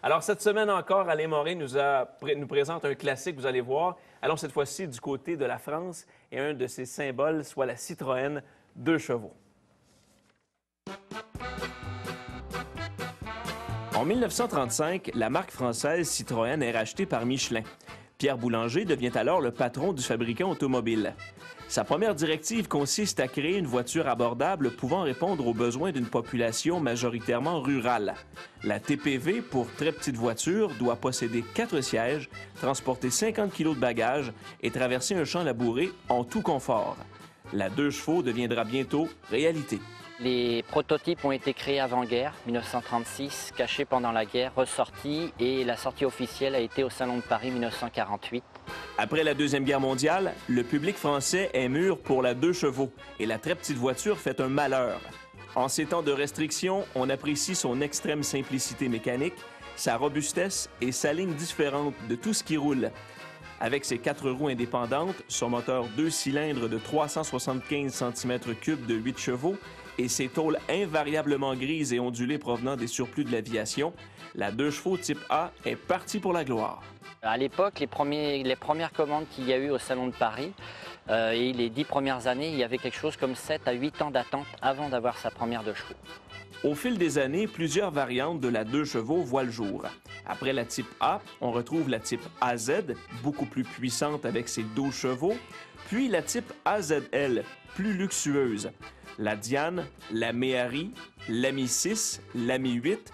Alors, cette semaine encore, Alain Morin nous présente un classique, vous allez voir. Allons cette fois-ci du côté de la France et un de ses symboles, soit la Citroën 2 chevaux. En 1935, la marque française Citroën est rachetée par Michelin. Pierre Boulanger devient alors le patron du fabricant automobile. Sa première directive consiste à créer une voiture abordable pouvant répondre aux besoins d'une population majoritairement rurale. La TPV, pour très petite voiture, doit posséder 4 sièges, transporter 50 kg de bagages et traverser un champ labouré en tout confort. La 2 chevaux deviendra bientôt réalité. Les prototypes ont été créés avant-guerre, 1936, cachés pendant la guerre, ressortis, et la sortie officielle a été au Salon de Paris 1948. Après la Deuxième Guerre mondiale, le public français est mûr pour la 2 chevaux et la très petite voiture fait un malheur. En ces temps de restriction, on apprécie son extrême simplicité mécanique, sa robustesse et sa ligne différente de tout ce qui roule. Avec ses 4 roues indépendantes, son moteur 2 cylindres de 375 cm3 de 8 chevaux et ses tôles invariablement grises et ondulées provenant des surplus de l'aviation, la 2 chevaux type A est partie pour la gloire. À l'époque, les premières commandes qu'il y a eu au Salon de Paris, et les 10 premières années, il y avait quelque chose comme 7 à 8 ans d'attente avant d'avoir sa première 2 chevaux. Au fil des années, plusieurs variantes de la 2 chevaux voient le jour. Après la type A, on retrouve la type AZ, beaucoup plus puissante avec ses 12 chevaux, puis la type AZL, plus luxueuse. La Diane, la Méhari, l'Ami 6, l'Ami 8,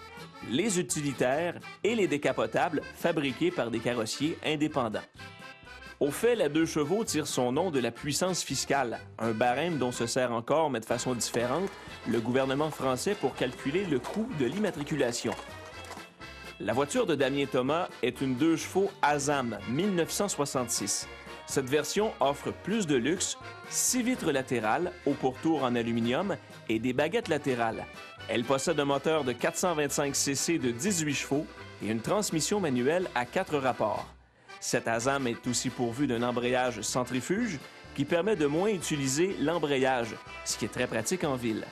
les utilitaires et les décapotables fabriqués par des carrossiers indépendants. Au fait, la 2 chevaux tire son nom de la puissance fiscale, un barème dont se sert encore, mais de façon différente, le gouvernement français pour calculer le coût de l'immatriculation. La voiture de Damien Thomas est une 2 chevaux Azam 1966. Cette version offre plus de luxe, 6 vitres latérales, au pourtour en aluminium et des baguettes latérales. Elle possède un moteur de 425 cc de 18 chevaux et une transmission manuelle à 4 rapports. Cette Azam est aussi pourvue d'un embrayage centrifuge qui permet de moins utiliser l'embrayage, ce qui est très pratique en ville.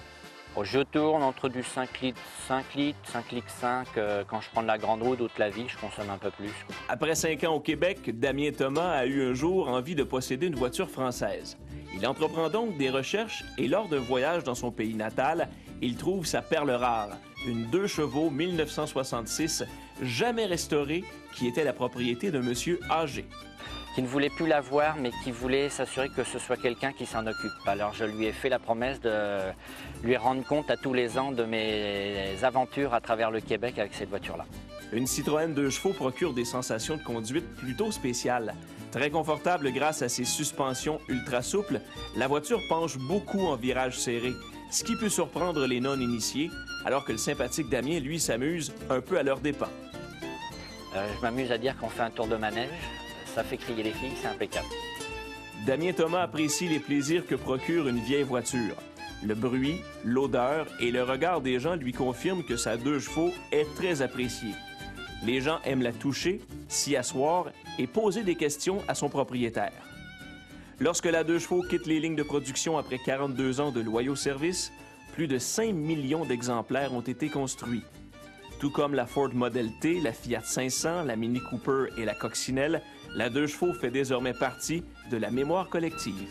Je tourne entre du 5 litres, 5 litres, 5 litres 5. Quand je prends de la grande route toute la vie, je consomme un peu plus. Après 5 ans au Québec, Damien Thomas a eu un jour envie de posséder une voiture française. Il entreprend donc des recherches et lors d'un voyage dans son pays natal, il trouve sa perle rare, une 2 chevaux 1966, jamais restaurée, qui était la propriété d'un monsieur âgé. Qui ne voulait plus la voir, mais qui voulait s'assurer que ce soit quelqu'un qui s'en occupe. Alors je lui ai fait la promesse de lui rendre compte à tous les ans de mes aventures à travers le Québec avec cette voiture-là. Une Citroën 2 chevaux procure des sensations de conduite plutôt spéciales. Très confortable grâce à ses suspensions ultra souples, la voiture penche beaucoup en virage serré, ce qui peut surprendre les non-initiés, alors que le sympathique Damien, lui, s'amuse un peu à leurs dépens. Je m'amuse à dire qu'on fait un tour de manège. Ça fait crier les filles, c'est impeccable. Damien Thomas apprécie les plaisirs que procure une vieille voiture. Le bruit, l'odeur et le regard des gens lui confirment que sa 2 chevaux est très appréciée. Les gens aiment la toucher, s'y asseoir et poser des questions à son propriétaire. Lorsque la 2 chevaux quitte les lignes de production après 42 ans de loyaux services, plus de 5 millions d'exemplaires ont été construits. Tout comme la Ford Model T, la Fiat 500, la Mini Cooper et la Coccinelle, la 2 chevaux fait désormais partie de la mémoire collective.